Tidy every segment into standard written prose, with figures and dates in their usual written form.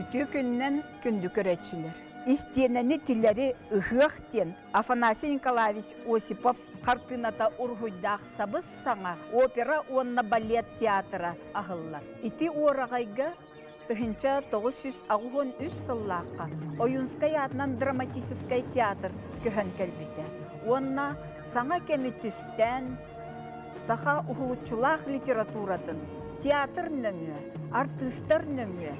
Үтü күннен күнді көрәтшілер. Истенені тілері ұхықтен Афанасий Николаевич Осипов қартыната ургуйдақ сабыз саңа опера онна балет театры ағыллар. Ити орағайға тыхынча 963 сыллаққа Оюнскай атынан драматический театр көхін кәлбеті. Онна саңа кәмі түстен, саха ұғылытчылақ литературатын, театр нөңі, артыстар нөңі,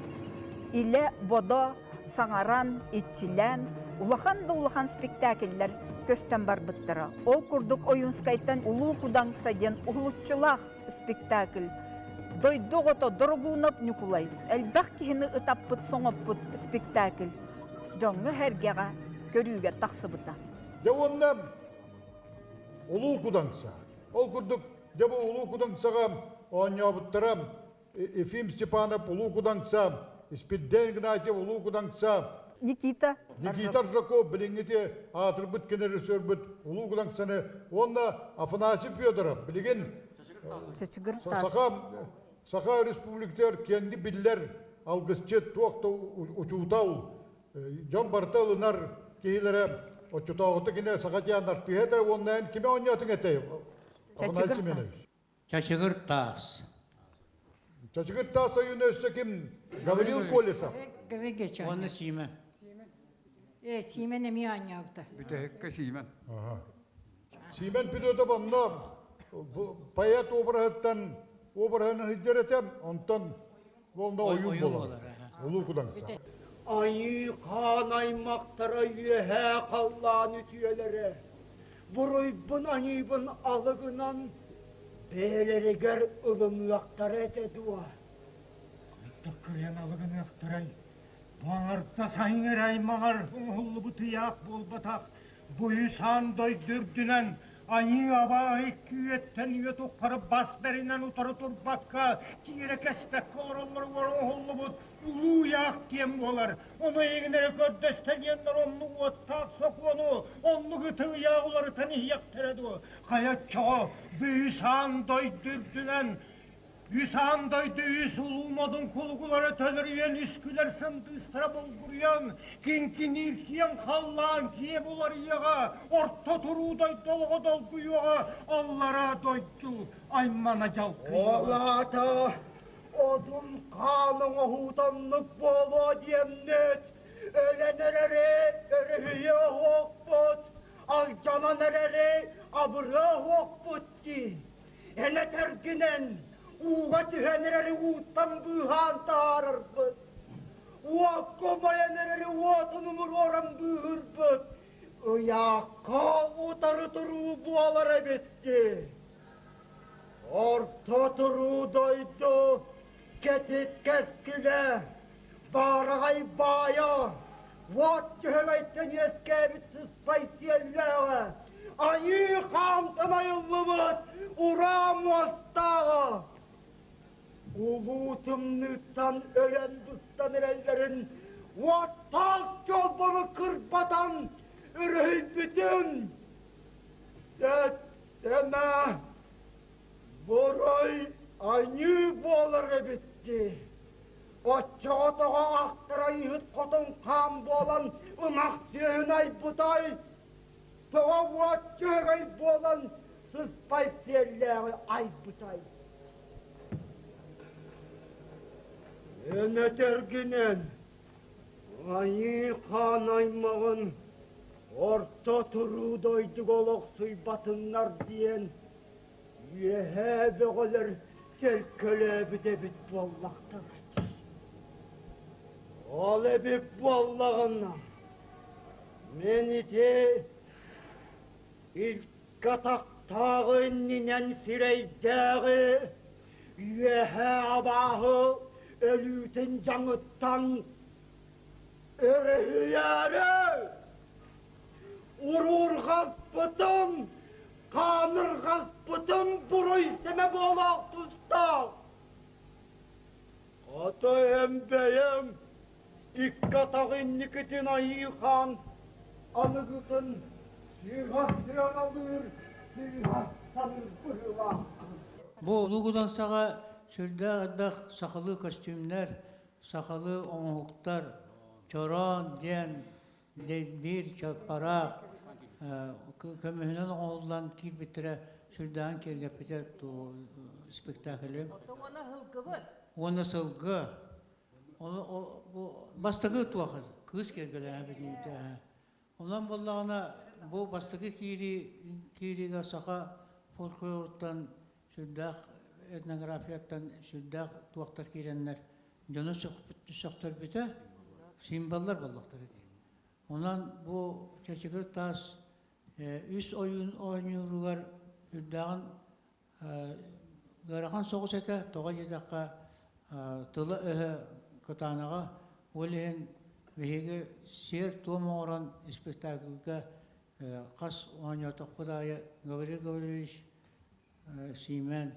иле бодо, саңаран, итчилен, улахан спектакльлер көстен бар бұттыра. Ол күрдік Оюнскайтан улу кудаңсаден ұғылытчылақ спектакль. Дойдуғото дұрғуынып нүкулай. Әлбәқ кейіні ұтап бұт, соңып бұт спектакль. Жоңы әргеға көріуге тақсы бұта. Де онна улу кудаңса. Ол күрдік де бұл улу кудаңсаға оңя бұттыра. Ефим Степанов улу кудаңса. Испидден Гнатьев улу кудаңса. Никита Ржаков біліңгете атыр бұт кені ресөр бұт улу кудаңсаны. Онна Афанасий Федоров білген Саха республиктер кенді білдер алғысчы тоқты ұчуытау. Жон барталынар кейлері ұчутауыты кені сақатиян артығетер. Оннан кеме ойнатың әтей? Чачығыр тас. Чачығыр тас айынөсі кім? Гаврил Колесов. Оны Симен. Симен эми аñabda. Бүтәккә Симен. Симен пидода бамна паят обрахаттан обраханы хиджеретем, онтан волна ойын болар. Улу кудаңса. Ayı kan aymaqtara yühe kallan ütüyeleri. Buruybun ayıbın alıgınan beyeleri ger ılım yaktar ete dua. Kayıtta kıryan alıgını yaktaray. Bağırda sayın eray mağar hullu bu tıyak bol batak. Buyu sandoy dürdünen ayı aba hiküyetten üyet okkarı bas berinden utarı turbakka. Kire kesbek korulları var o hullu bu ulu yak diyem olar. Onu eğinleri köddesten yenler onu ottak sok onu gıtı yağları tanih yakteredu. Hayat çoğu buyu sandoy dürdünen Yüsanday düğüs ulumadın kulguları tönürüyen üsküler sındı ıstıra bulguruyan kinkin ilkiyen kallan kiye bular yağa orta turuday dolga dolguyağa allara doydu aymana jalkı Oğlata odun kanın ohudanlık bolu diyemnet ölenere örühüye hokbut al cana nerere abırı hokbut ki ene terginen Uğa tühenleri uğuttan bühan tarırbıt. Uğa komayenleri uğatunumur oran bühürbüt. Uyakka utarı turu bualara bitti. Orta turu doydu. Ketit keskile. Baragay baya. Vat tüheveyten yeskibitsiz paysiyelleğe. Ayı kamtana yıllımıt. Uram vastağa. Ulutumluktan ölen bustan ellerin vattak yolunu kırpatan ürül bütün deme boray aynı boğaları bitti. Açığa aktıra yıhıt kotun kan boğalan ınak sığınay butay Toğa vatçığa boğalan sıspay siyerleri ay butay. Ene terginen, ayı kan aymağın, orta turu doyduk olok batınlar diyen, yehe beğeler selkölebi de bit bollakta bit. Ole bit bollağına, meni de ilk katak tağı ninen sireydağı, yehe abahı, ölüten canıttan örüyarı urur gaspıtım kanır gaspıtım buru isteme bolak tusta atayım beyim ikkatağın nikitin ayıkan alıgıtın sihat siran alır sihat sanır bıhıla Bu ulugudan sağa Şurada adaq saxılı kostümler, sakalı oңuqtar, çoron, den, bir çatparak, kömühünün oğullan kilbitire sürdağın kergepete spektakülüm. Onu sılgı. Bu bastığı tuğakır. Kız kergelen abidiydi. Ondan bollağına bu bastığı kiriga saka folklordan sürdağ, etnografiyattan sürdağ tuğaktar kirenler. Canı söktür bite, simbollar bollağıdır. Ondan bu çeşikir tas üst oyun oynuyorlar sürdağın Garakan soğuz ete, toğa yedakka tılı öhe kıtanağa olihin vehege seyir tuğma oran spektakülge kas oynayotaq budaya Gavrilovich Simen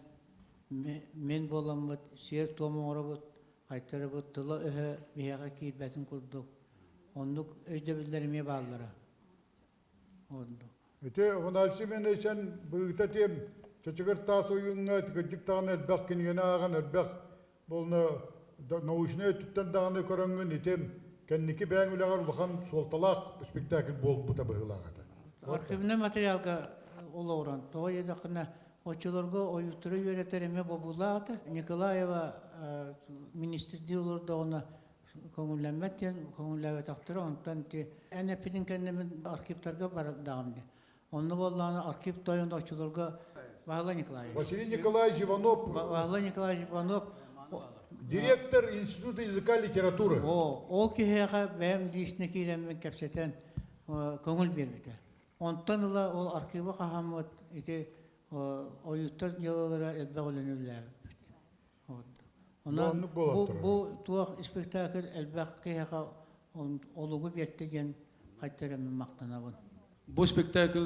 men bolamıt seyir tuğma orabıt kaytarabıt tılı öhe vehege kirbetin kurduk. Onduk öyde bildirmeye bağlılara. Onduk. Ete Afanasi men sen bıgıta tem çeçigir tas oyunga gıcık tane elbek kinigene ağan elbek bolna nauşne tuttan dağını köröngün etem kendiki beğen ulegar bakan soltalak spektakl bol buta bıhılağada. Arşivine materyalga oğlan. Toğa yedakına oçularga oyuturu yöneterime babuladı. Nikolayeva ministri olurdu ona konulenmeten konulevet aktörü ondan ki enepinin kendimin arkivlerge var dağımdı. Onu vallahi arkiv toyunda oçularga Vahla Nikolaevich. Василий Николаевич Иванов, Vahla Nikolaevich Ivanov. директор Института языка и литературы. Ol ki heyaka benim dişine kilemmek kapseten konul berbite. Ondan ula ol arkiva kahamut iti oyutlar yıllara elbe olanırlar. Ondan bu tuğ spektakl elbe heyaka olugu bertegen kaytarımın maqtanabın. Bu spektakl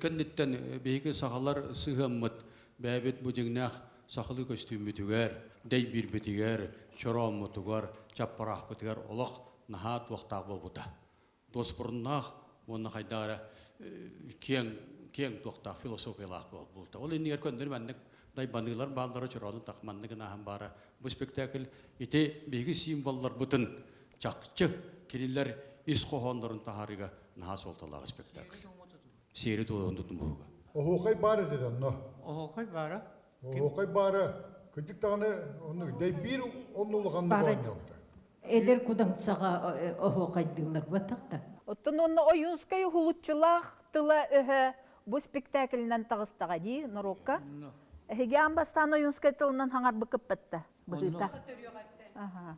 kennitten beyke sahalar sığammat bäbet bujingnak sahlı kostümü tüger, dey bir bitiger, çoram mutugar, çapparaq bitiger olaq nahat waqta bolbuta. Dospurnak onu haydara keng waqta filosofiyalaq bolbuta. Ol inni erköndir mendik day banılar ballara çoranı taqmandık nahan bara. Bu spektakl ite beyke simbollar butun çaqçı kiriller is qohonların tahariga nahas oltalag spektakl. Seyri tuğun tutun buğuga. Oğukay barı zeden no. Oğukay bara. Oğukay barı gıcık tane onu dey bir onun ulağanlı Barı. bağınıyordu. Эдер кудан сага охо кайдылар батакта. Оттон онна оюнскай хулутчулах тыла öhe bu spektaklынан тагыстага ди Норокка. Эге амбастан оюнскай тылынан хаңар быкып батта. Быгыта. Ага.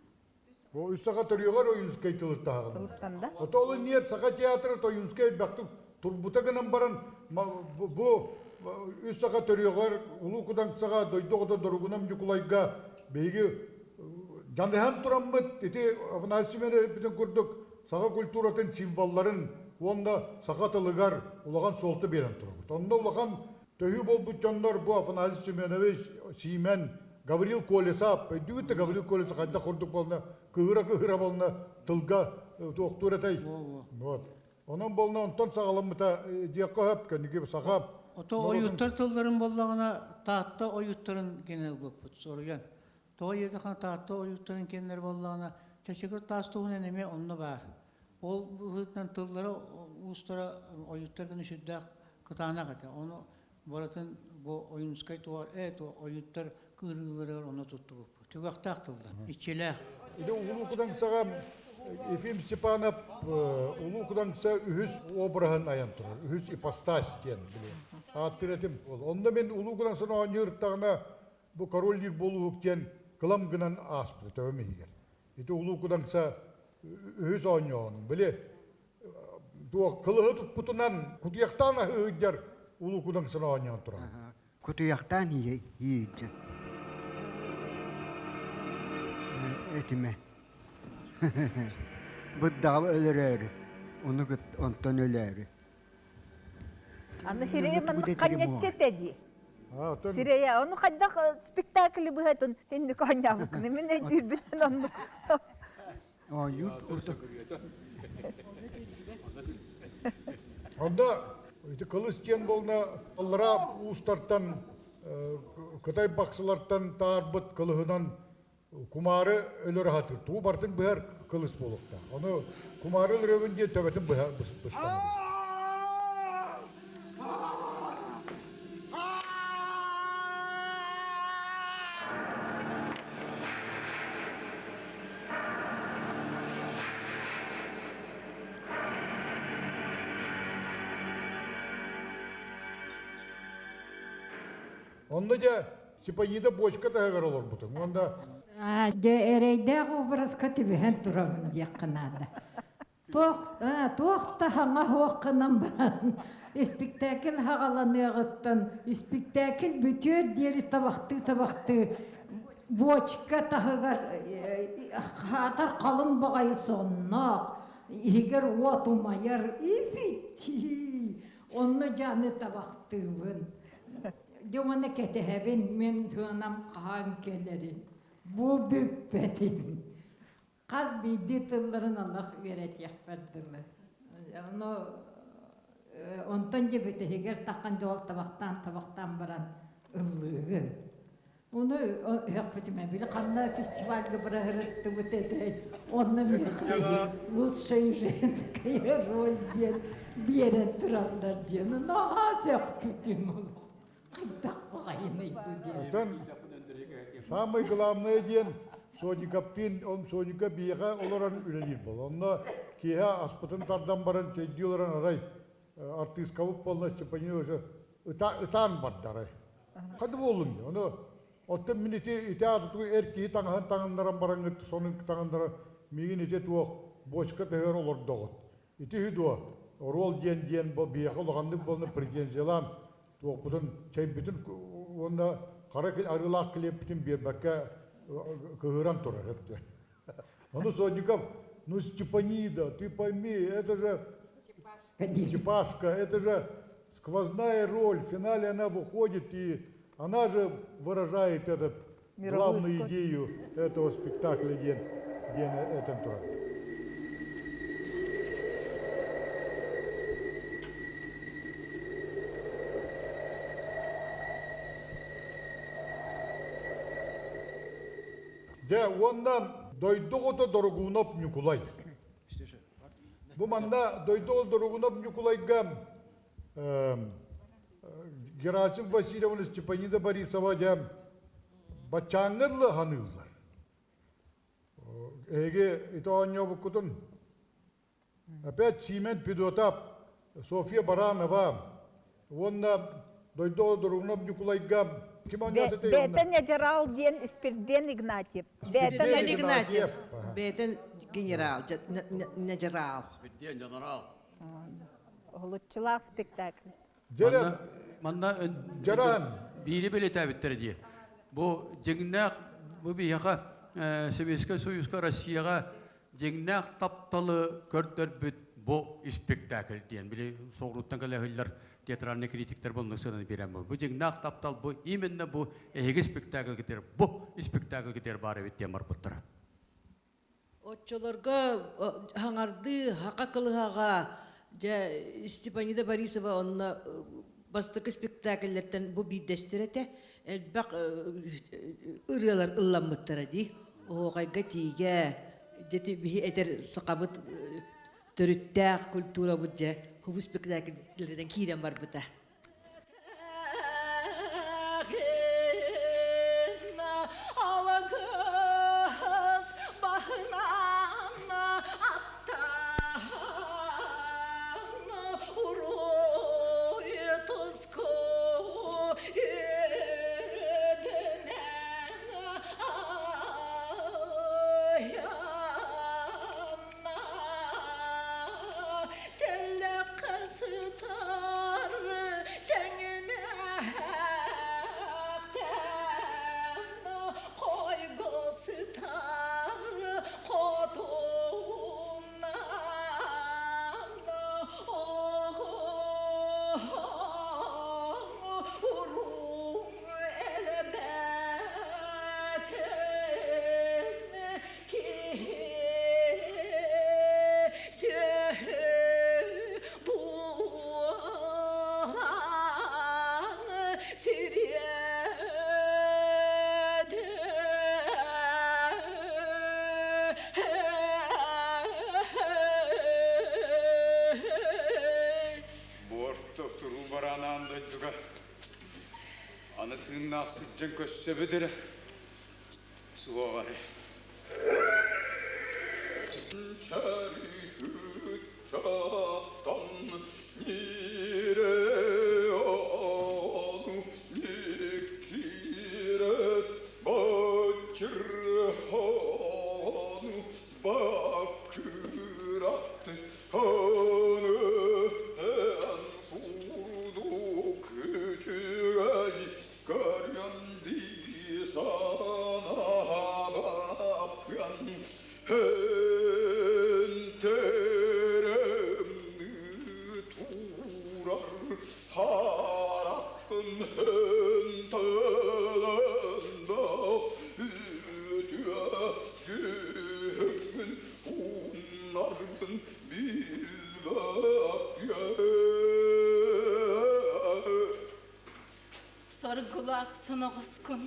O üç sakat örüyorlar o yüzkay tılık dağını. Тылыктан да. O da olun niye sakat tiyatrı o yüzkay baktık. Turbuta gınan baran bu üç sakat örüyorlar. Ulu kudan sağa doydu o da dorugunam yukulayga. Beygi canlıhan turamıt. Eti Afanasimen'e bütün kurduk. Sağa kulturatın simvalların. Onda sakat ılıgar ulağan soltu beren turamıt. Onda ulağan tühü bol bu canlar bu Afanasimen'e ve Simen Gavril Kolesap, düğütte Gavril Kolesap kadar kurduk bolna, kıhıra bolna, tılga, doktoratay. Вот. Onun bolna ondan sağlam mıta diyakka hep kendi gibi sağap. Oto oyutlar tılların bollağına tahtta oyutların genel bukput soruyan. Toğa yedakan tahtta oyutların kendileri bollağına çeşikir tas tuğun eneme onunla var. Ol bu hıttan tılları ustara oyutlar günü şüddek kıtağına kata. Onu boratın bu oyunskay tuğar, o oyutlar kırılır onu tuttu bu. Tügakta aktıldı. İçiler. İde ulu kudan sağam Efim Stepanov ulu kudan sağ ühüs obrahın ayan turur. Ühüs ipastas diyen biliyor. Hatırladım. Onda men ulu kudan sonra anjırtağına bu karollir bolu diyen kılam gınan aspı tövme higer. İde ulu kudan sağ ühüs anjağının bile tuğa kılığı tutputunan kutuyaktan ahıhıcar ulu kudan sonra anjağın turan. Kutuyaktan yiyeceksin. Etime. Bu dağ ölür. Onu ondan ölür. Аны хиремен Буде каньяче теди. Ha, tabii. Сирея, onu kadda spektakli bu hatun hindi kanyavuk. Nemin edil bilen onu. O yurt Onda işte kılıçken bolna allara ustartan Kıtay baksalardan tarbıt kılıhıdan kumarı ölür hatır. Tuğ bartın bihar kılıç bolukta. Onu kumarı ölürün diye töbetin bihar bıstanır. Onda da Сипанida бочка тагар olur butun. Onda Эрейдәг образка тибеһен турабын якынада. Туохта хаңа хуаккынан баран. Спектакль хагаланыгыттан, спектакль бүтөт диэри табахты. Бочка тагар хатар калын багай сонна. Игер уатумаяр ипити. Онны жаны табахтыбын. Дюманы кетехебин мен тыынам каан келерин. Бу бүппетин. Каз бийди тылларын Аллах берет яхпардылы. Онтон же бетехегер таккан жол табактан баран ыллыгын. Onu yapıtım bile kanla festivalde bırakırdı bu dedi. Onu mesela Rus женская роль diye bir yere duranlar diye. Nasıl yapıtım onu? Kaydak bakayım bu diye. Там самый главный день Соникаптин, он Соника бияга олоран үлелир бол. Онда киха аспытын тардан баран чейдилеран арай артист кабып болна Степани уже ытан бардары. Кады болун. Оны оттан минити ите атыту эрки таңандаран баран сонун таңандара мигин ите туох бочка тегер олордогот. Ити хидуа рол ден бо бияга ологанды болна претензиялан туох бутун чейбитин онда каракел арылак клептин бербакка кыгыран турар эпте. Ону Соников, ну Степанида, ты пойми, это же Степашка, это же сквозная роль. В финале она выходит, и она же выражает этот главную идею этого спектакля «День этом тура». Да, ondan doyduğu dorgunop Nikolay. Bu manda doyduğu dorgunop Nikolay'ga Gerasim Vasilyevna Stepanida Borisova da bachangırlı hanızlar. Ege itoanyo bukutun. Опять Симент Пидотап, София Баранова. Ondan doyduğu dorgunop Nikolay'ga Бетен Яджарал ден Спирден Игнатьев. Спирден Игнатьев. Бетен генерал, Яджарал. Спидден генерал. Hulutçular spektakli. Манна Жаран. бири беле табиттер ди. Бу жеңнак бу бияга Советский Союзга Россияга жеңнак тапталы көртөрбүт бу спектакль диен биле соғруттан келелер театральный критиктер болны сырын берем. Бу жеңнак таптал бу именно бу эге спектакль кетер. Бу спектакль кетер бары бит темар буттара. Отчолорга хаңарды хака кылыга жа Степанида Борисова онна бастыкы спектакльлерден бу бидестерете бак ырылар ылламыттара ди. Огайга тиге дети би этер сакабыт төрүттәк культура будже хубу спектакльлерден кирен бар бута. Сынақсыджын көссе бідір. Суағары. Чәрі үттаттан нере ану некирет бачырхану бакырат ханы эн фурду күчігай карянди санабапян enteремni turar harakın entelenda ütüacığın unardın bilvakya Sorgulaq sonoğuz kun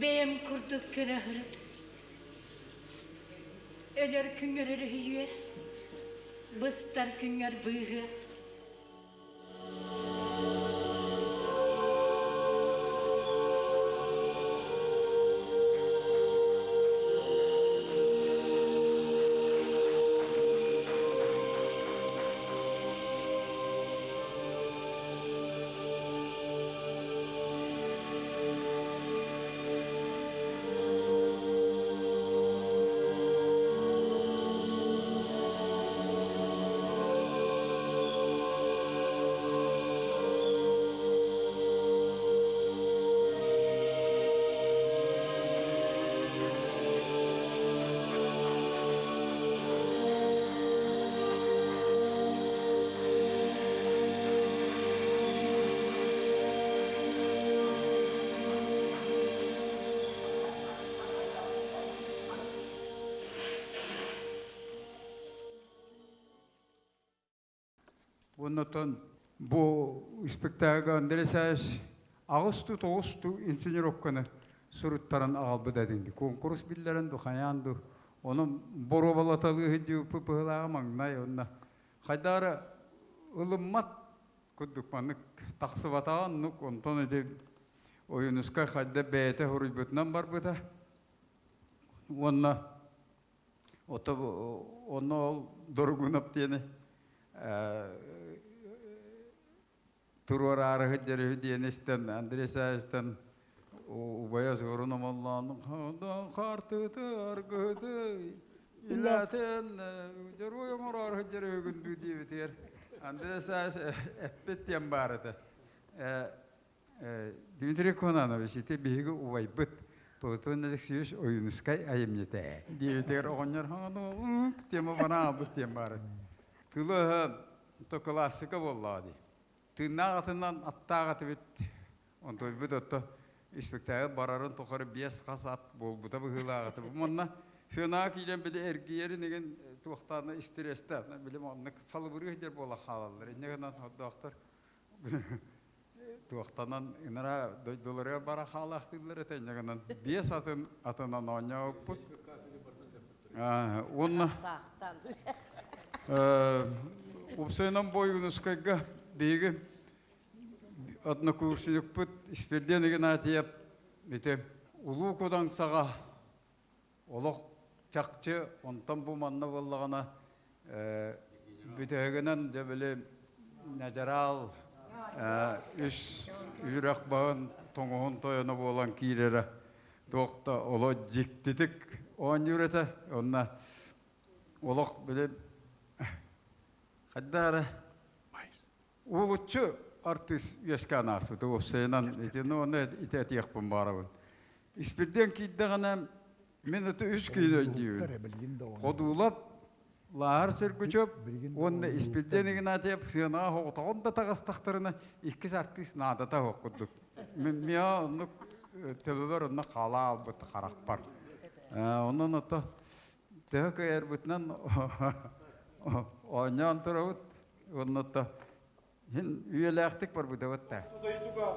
beyim kurduk kerehrit Öler künger hüye bıstar künger bığı Ondan bu spektakl Andresas Ağustos insinyerokkanı suruttaran ağalbı dedindi. Konkurs billerin duhayandı. Onun boru balatalığı hediyo pıpıhlağı mağnay onna. Haydara ılımmat kuddukmanık taqsı vatağın nuk ondan edip oyunuska hayda beyte hurubutnan bar bıta. Onna onu ol dorgunap diyene Turvar arahıcları diyenesten Andresas'tan ubaya sorunum Allah'ın kartıdı argıdı ilaten jaruyum arahıcları gündü diye biter Andresas epet yambarada Dimitri Konanovich ite bihiga ubay bıt Potun nedeksiyos oyunuskay ayemyete diye biter oğunlar hanım tema bana bıt yambarada Tulu to klasika bolladı. Tırnağıtından attağıtı bit. Ontoy bit otto spektakl bararın tokarı biyas kasat bol buta bıhılağıtı. Bu manna sığınağı kilen bide ergiyeri negen tuğtağına streste. Bilim onnak salıbırı der bolla halalar. Negen doktor tuğtağından inara dolara bara halaktılar eten negen biyas atından onya put. Onna Upsaynan boyunuskayga begi adna kursilik put isperden egen atiyap bite ulu kodan sağa olaq çaqçı ondan bu manna bollagana bitegenen de böyle najaral üç yürek bağın toңоһун toyana bolan kirere dokta olo jiktidik on yürete onna olaq böyle Haddara uluçu artist yaşkanası da o senan etini onu ite yakpın barabın. İspirden kiddağına minutı 3 kilo diyor. Kodulap lahar sergüçöp onu ispirden egin atayıp sığınağa hoğutağın da tağıstaklarına ikis artist nadata hoğudduk. Miya onu töbeber onu kala albıtı karakpar. Onun ota tığ kayar bütünen Onyan turut, onnatta. Hin üyelektik var bu devette. Duyduga,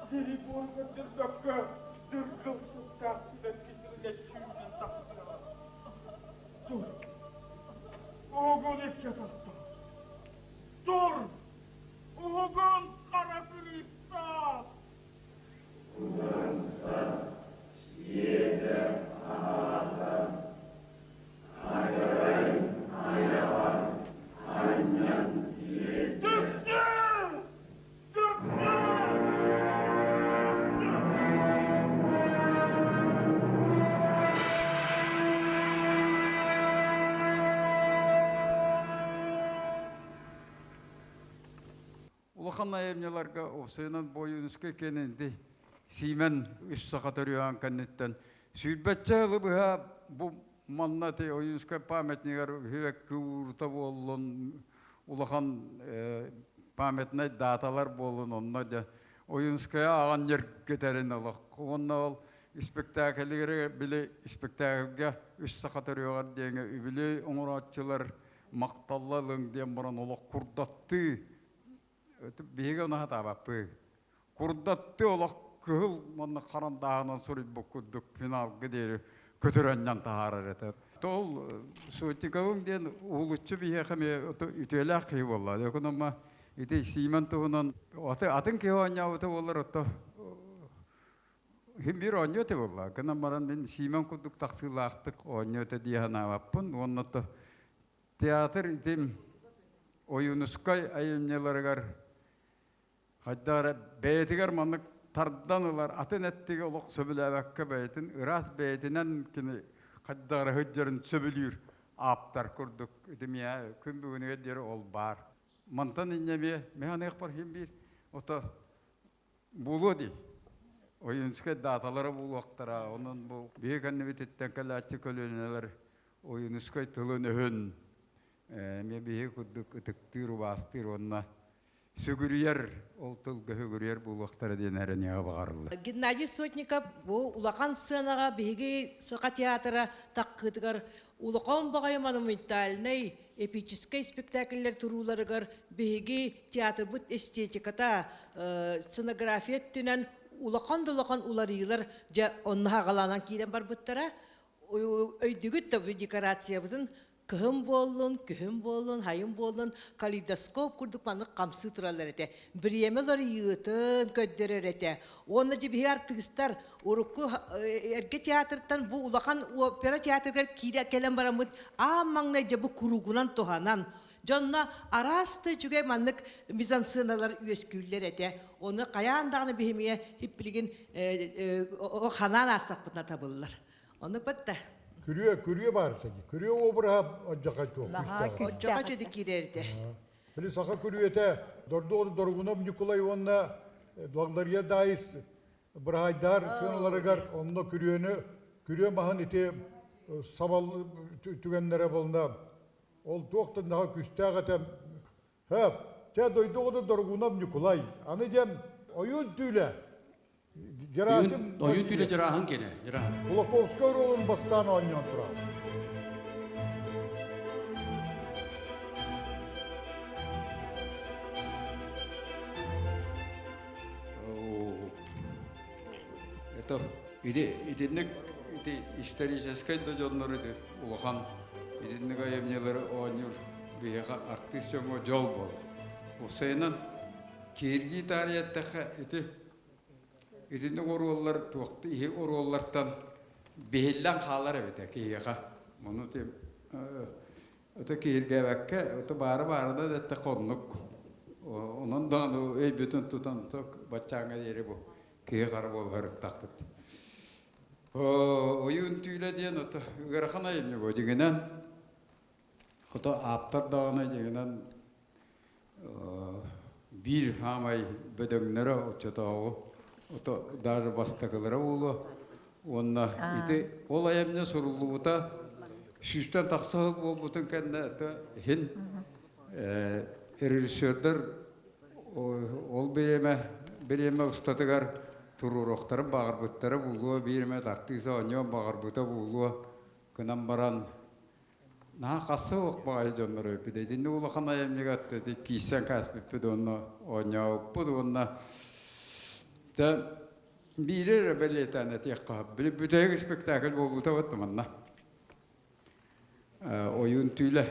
seni borga dırgakka, dırgılsız taksiden kişiyle çüğün taksına. Dur, oğun ekçatatta. Dur, oğun kara gripta. улахан аямняларга осынан бойунуске кененди Симен үс сақатырыған кәнеттен. Сүйбәтчәлі бұға бұл маннаты ойынсқа памятнигар хүвек күрті болын, улахан памятнай даталар болын, онна да ойынсқа аған ер кетерін олық. Онна ол спектакльгері білі спектакльге үс сақатырыған деңі үбілі оңыратчылар мақталлалың ден бұрын олық құрдатты. Бейгі онаға табапы. Құрдатты олық кыл манна карандагынан сурит буккудук финалга дери көтөрөннөн таарар этеп. Тол суутиковун ден улуччу бие хаме үтөлө кый болла. Эконома ити симантуунан атын кеоnya уты болор ото. Химбир оньоте болла. Кана маран мен симан кудук таксылаактык оньоте дияна баппын. Онното театр итим оюнускай айымнеларгар хаддара бетигер маннык Тарданылар атын әттігі олық сөбіләбәкке бәйтін, ұрас бәйтінен кені қаддағыры хүддерін сөбілер аптар күрдік. Үдімия күн бүгінге дері ол бар. Мантан иннеме, механ еқпар хем бір, ота бұлу дей. Ойынске даталары бұл оқтара, оның бұл бейік әнне бететтен кәләтчі көлінелер ойынске тұлын өйін. Ме бейік үдік үтіктір, бастыр, онына Сүгүрьер, ол тылғы сүгүрьер бұл уақыттары ден әріне бағарылы. Геннадий Сотников бұл улақан сценаға бейгі сықа театра таққытығар улақан бағай монументальный эпический спектакльлер тұруларығар бейгі театр бұд эстетиката сценография түнен улақан уларыйлар жа онна ғаланан кейден бар бұттара өйдігіт табы декорация бұдың Көхім болын, хайым болын, калейдоскоп күрдік маңық қамсы тұралар әте. Біремелер үйітін көддерер әте. Оны же бейі артығыстар, ұрыққы әрге театртан бұл улақан опера театргар кейде келен барамыд, маңнай же бұл күруғынан тұғанан. Жонна арасты жүге маңнық мизансыналар үйескүлер әте. Оны қаяндағыны беймеге хиппілген ханан астақ бұтына табылылар. Оны бұтта. Күрüе барса ки. Күрüе обыра аджака то. Аджака жеди кирерди. Били саха күрüете доргуна Николай Ивановна лаглария дайыс бырайдар сыналарыгар онно күрüе махан ите сабал түгеннере болна. Ол тоқтын daha күстәгәтә. Те дойду доргуна Николай. Аны дем oyun tüyle. Oyun tüyle jarahın kene, jarahın. Kulakovskoy rolun bastağını oynayan tura. Это иденник исторический дожоннорыды улахан иденник аемнелері ойныр бияға артисионға жол болды. Осайынан керги тарияттаққа иденник ороллар туақты ihe ороллартан бейілден қалар әбеті кейеға. Мұны тем өті керге бәкке өті бары-барыда дәтті қорнық. Onun da öy bütün tutan tok bachanga yeri bu. Kiye kar bol harıktak bit. Oyun tüyle diyen ota garxana yemni bu degenen. Ota aptar dağına degenen bir hamay bedenlere oçata o. Ota даже bastaklara ulu. Onna ite olayemne soruldu buta. Şişten taksal bu bütün kende hin rejissörler ol bereme ustadıgar tururoqtarı bağırbıtları buluğa bereme tartıysa onyo bağırbıta buluğa kınan baran naha qası oq bağay jonlar öpüde dinde ulaqan ayamniga attı kiysen kaspipide onna onyo öpüde onna da biri rebeliyetane tiqqa bilip büteyik spektakl buluta vatmanna oyun tüyle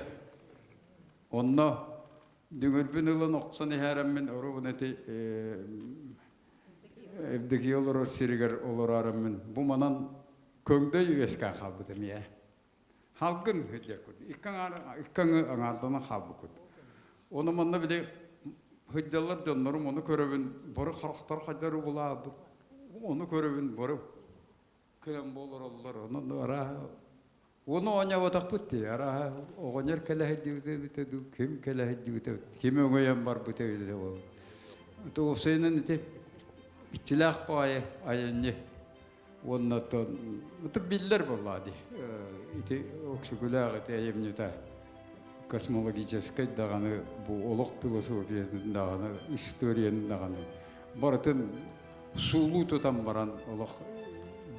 onna Düngülbün yılın oksan iharammin orubuneti evdeki yolları siriger olur arammin. Bu manan köngde yüveska kalbıdım ya. Halkın hıcır kudu. İkkanı anadana kalbı kudu. Onu manna bile hıcırlar canlarım onu körevin. Barı karakter kadarı buladı. Onu körevin barı. Kıyam bolur olurlar. Onu ara. Onu oynavatak bitti. Ara oğunyar kele hediye bitedu, kim kele hediye bitedu, kim öğüyen var bitedu. туусайнан ити итилаах паая аянне оннотон это биллер боллади ити оксукулаах ити аямнита космологической даганы бу олох философия даганы историян даганы бартын сулуу тутам баран олох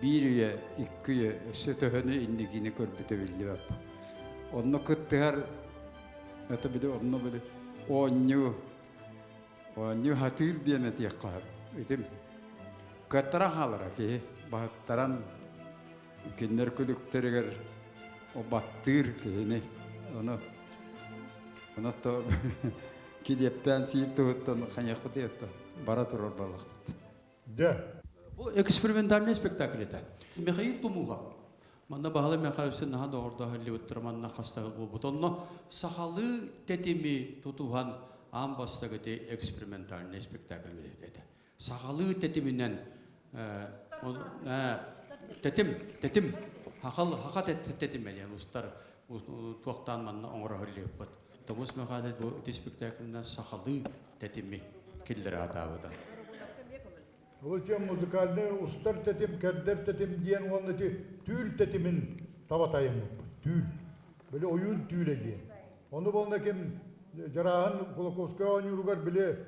бирие иккие сөтөһөнү индигине көрбүтө билдибап онно кыттыгар это биде онно биде онню хатыр диэне тияккаап итим каттара халара ки бахаттаран киндер күдүктеригер обаттыр кини онотто кидептен сииртууттан ханьякпытыятта бара турар балакпыт. Да. Бу экспериментальный спектакль это. Михаил Тумуга. Манда бахалы Михаилсен наха дорда халливыттыр манна хастагы болбут. Онно сахалы тетими тутухан амбастагы те экспериментальный спектакль билет. Сахалы тетиминен тетим хака тетим yani устар туактан манна оңра халливыт. Томус Михаил бу спектакльнен сахалы тетими киллер атабыда. Олча музыкальный устар тетим, кердер тетим диен он эти тюль тетимин табатайым тюль. Böyle oyun tüyle diyen. Onu bolna kim Жарахан Кулаковская онюругар биле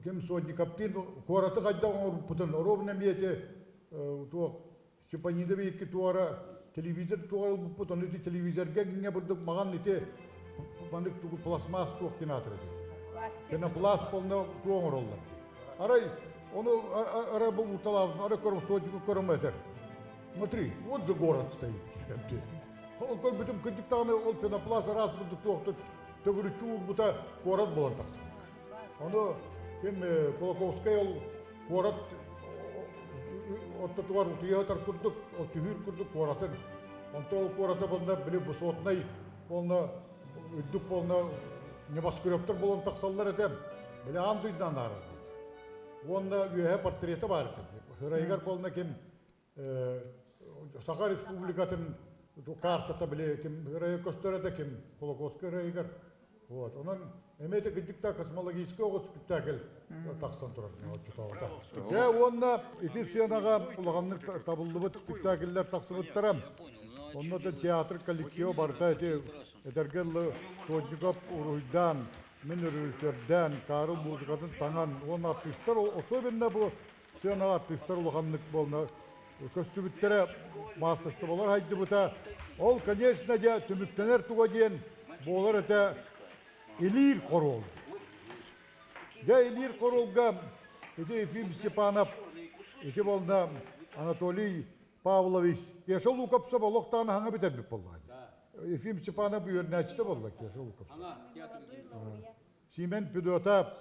kim сотни каптин коратı кайда оңор путун. Ровна мете то Степанида бейки туара телевизор туара путун эти телевизорга гиңе бурдук маган эти бандык тугу пластмасс туак кинатыры. Кена пласт полна туоңороллар. Арай он арабу уталав, ара корм сотнику корометр. Смотри, вот за город стоит. Он как бы там кандиктаны, он пенопласт раз будет тохтать, то говорю, чур бута город был так. Он кем Кулаковская город от татуар утиятар курдук, от тюр курдук городен. Он то города был на были высотный, полна идут полна небоскрептер был он так саллар этим. Были андуйдан нары. Онда үйе портреті бар. Хырайгар болна кем Саха Республикатын картата біле кем хырайгар көстөреді кем Кулаковская хырайгар. Вот, онан эметі гиддикта космологический оғы спектакль тақсан тұрар. Да, онна ити сенаға ұлағанның табылды бұд спектакльлер тақсын ұттарам. Онна да театр коллективі барда әтергелі Сотников Уруйдан, мен режиссерден, Карл музыкатын таңан, он артисттар, особенно бұл сена артисттар ұлғанлық болна. Көстүбіттері мастасты болар хайды бұта. Ол, конечно, де түміктенер туға дейін болар әті Элир Корол. Я Элир Королга, это Ефим Степанов, это болна Анатолий Павлович. Я шел лукапса болоқтаны хаңа бітер біп болған. Ефим Степанов үйернәчті болдық, я шел лукапса. Симен Педотап,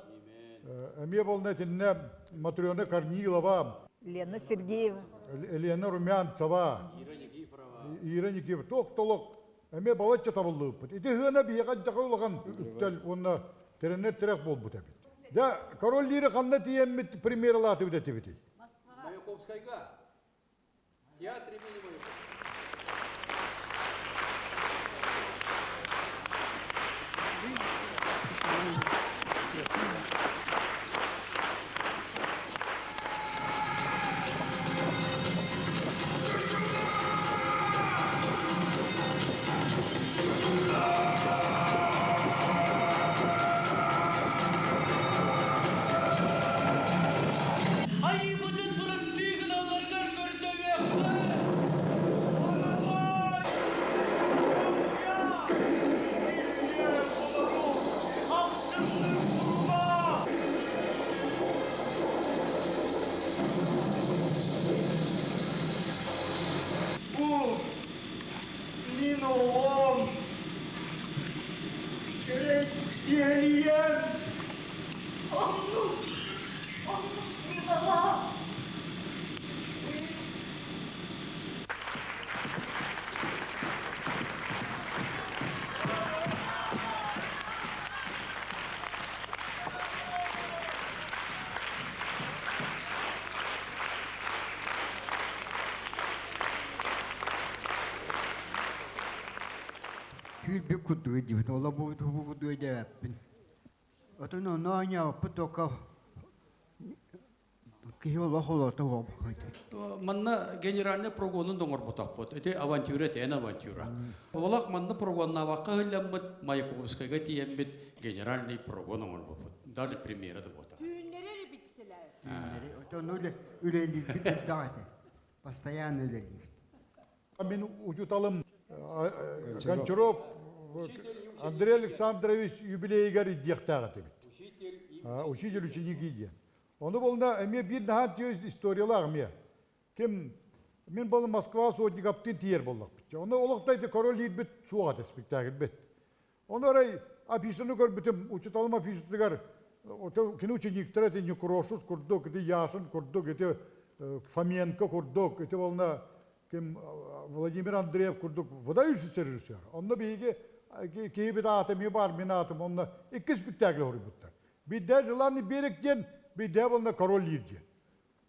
әме болна тенне Матрёна Корнилова, Лена Сергеева, Елена Румянцева, Ира Никифорова, тоқ-толық. Әме балатча табылды бұд. Ити ғына бейған жақы олған үттел, онна теренер терек бол бұд әбет. Да, король лирі қанна тиеммет премьералаты бұд әтебеті. Маяковскайға театр имени Маяковскайға. Tüy bir kutu edip, ola bu kutu edip. Atın onu anya putoka кихи олох олота оп. Манна генеральный прогонун доңор ботақпот. Эти авантюра тен авантюра. Олақ манна прогонна ваққа хылляммыт, Маяковскайга тиеммит генеральный прогон оңор бопот. Даже премьера да бота. Түйіннері репетициялар. Отон үлелі бит дағаты. Постоянно үлелі. Мен учуталым Гончаров Андрей Александрович юбилейгер идияқтағы тебет. Учитель ученик идея. Оны болна эме бир нахан тез историялар ме. Кем мен болы Москва сотник аптын тиер болдық бит. Оны олықтайды король бит суғаты спектакль бит. Оны орай афишаны көр бітім учуталым афишатыгар кино учениктер это не Курошус курдук, это Яшин курдук, это Фоменко курдук, это болна кем Владимир Андреев курдук. Выдающийся режиссер. Онны бейге кейбет атым, мен бар мен атым, онны екі спектакль ұры бұттар. Бидде жыланы беректен, бидде болна король лирден.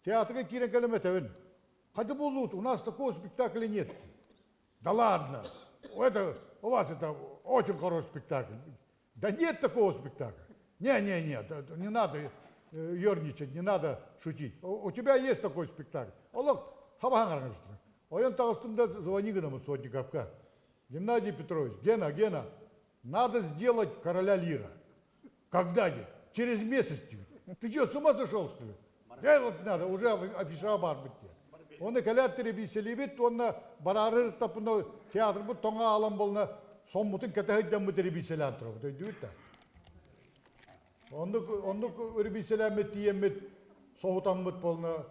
Театрға кирен кәлімет әвін. Қады болуд, у нас такого спектакля нет. Да ладно, у вас это очень хороший спектакль. Да нет такого спектакля. Не надо ерничать, не надо шутить. У тебя есть такой спектакль. Олог, хабахан аргамстра. Оян тағыстымда звони гынамы Сотниковка. Геннадий Петрович, Гена, надо сделать короля Лира. Когда-нибудь? Через месяц. Ты что, с ума зашел, что ли? Делать надо, уже афиша бар бітті. Оны кәләттері бейселі бет, оны барары тапыны театр бұд, тоңа алам болына, сон мұтын кәтәхеттен мұтыры бейселі антыры бұд, өйді өтті. Оны өрі бейселі әмет дейемет, соғытан мұт болына,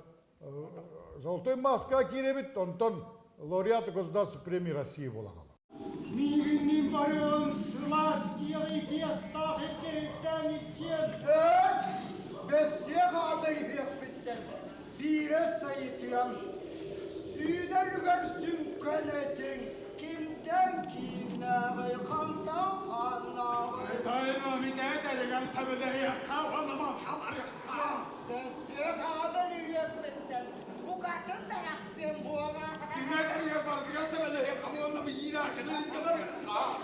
золотой маска керебет, онтан лауреаты государства премии России болағалы. Мигни барон сластия и гестах и тенитен. Бессе хабер хеппеттен. Бире sayıtıyan. Sünerger sünkönedin. Kimden kimnağı kandan kannağı. Tayma müdahale sabırları yakalamak haber yakalamak. Besse haber heppetten. Bu kadın taraksın bu ana. Günler yapar sabırları yakalamak bir yine kadın sabır yakalamak.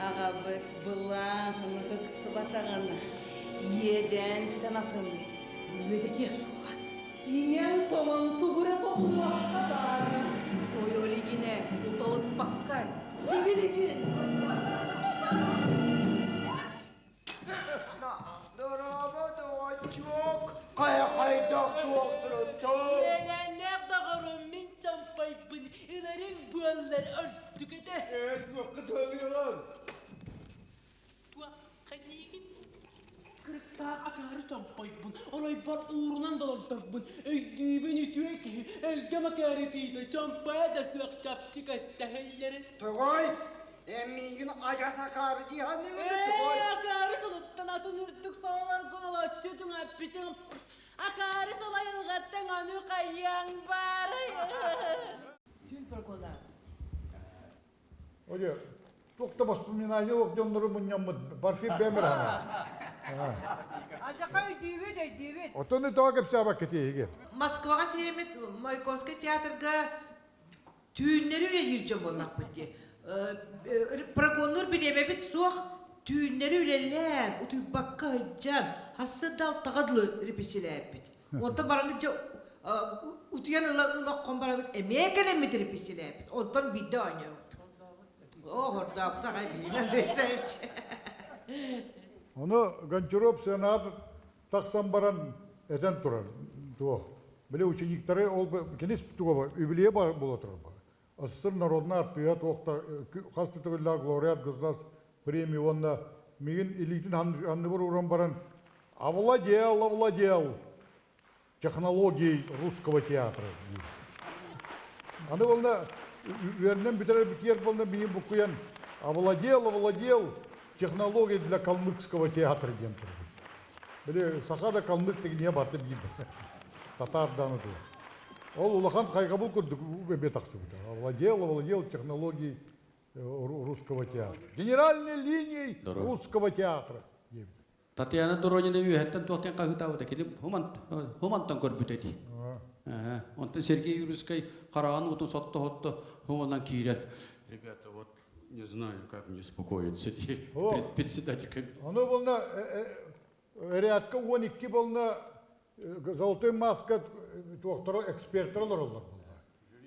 Ağabey bulağını hıktı batağını yeden tanatını ödeki suğa. İnen tamam tuğra toplulak kadar soyoligine utalıp bakka siviligin. Duramadı o çok. Kaydak tuğsırıntı. Neler dağırım min çampay bini. İlerin güller örtük ede. Evet, vakit oluyor. Kırıkta akarı çampay bini. Olay bar uğrunan dolantar bini. Eydibin ütüye ki. Elge makaretiydi. Çampaya da sıvak çapçık estahillerin. Tuğay. Emmiğin acasa karı diyanı öyle Tuğay. Akarı soluttan atın ürttük soğular konular çocuğun appitin. Akarı solay ılgattan anı kayyan bari. Oye, только воспоминания о Гдённору Муньяммад, партия Бемерхана. Acakay divet. Отон и того кепся бакетиге. Москваға тиемет Маяковский театрға түйіннері үле жүрген болнақ бітте. Прогоннор білемебет соқ түйіннері үлелер, ұтүй баққа жан, хасы дал тағадылы репесілер бет. Онтан бараңыз ұтыян ұлақ қомбарағыз әмекен әмет репесілер бет. Онтан биді ойнау. Орда аптаға бейінен дейсәйчі. Оны Гончаров сенат тақсан баран әтен тұрар. Біле учениктары ол кенес туға юбилейе бола тұрар. СССР народный артият оқта қасты түгілі глорият государств премии онна меген элитин анны бір уран баран овладел технологией русского театра. Аны болна вернем битер болна меген букуян овладел технологией для калмыкского театра дем тұрды. Біле сахада калмык деген не барды бейді. Татардан ұты. Ол улахан қайғабыл көрдік, бет ақсы бұды. Овладел технологией русского театра. Генеральной линией русского театра. Татьяна Доронина бүйәттен тоқтен қағытауы да келіп, хуманттан көрбіт әді. Онтан Сергей Юрийский қараған ұтын сотты, хуманнан кейлен. Ребята, вот не знаю, как мне успокоиться. Председатель. Оно болна, рядка 12 болна, золотой маска, эксперттерлер олар.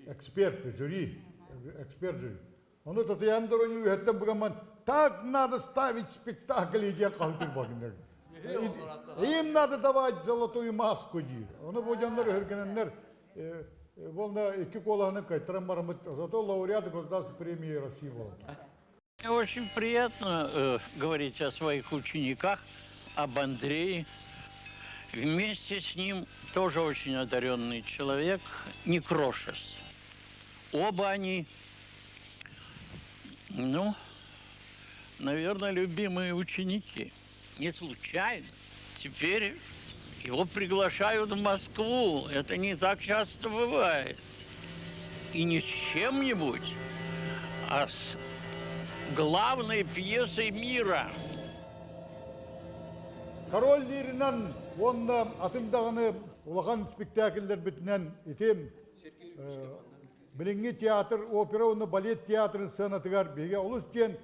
Эксперты, жюри, эксперт жюри. Оно Татьяна Доронина бүйәттен бұғаман, так надо ставить спектакль, и я қалдыр бағындар. Им надо давать золотую маску, дейді. Оны бодяндар өргененлер, болна екі қолағының қайтыран барымыд, зато лауреаты государственной премии России болды. Очень приятно говорить о своих учениках, об Андрее. Вместе с ним тоже очень одаренный человек, Некрошес. Оба они, наверное, любимые ученики. Не случайно. Теперь его приглашают в Москву. Это не так часто бывает. И не с чем-нибудь, а с главной пьесой мира. Король Лиринан, он атымдағыны улахан спектакльдер бітінен етем. Біліңгі театр, опера, оны балет театрын сценатығар беге олыс кен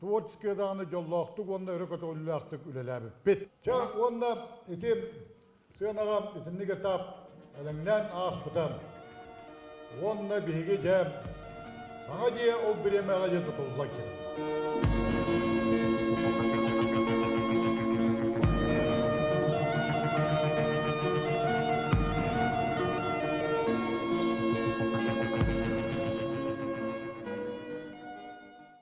творческие дағыны жоллақтық, онына өрекеті үлілақтық үлеләбі бет. Онына етем сценаға етімнеге тап, әліңнен аспытан. Онына беге дәм. Саңа дие ол біреме ғажеті тұлға кен.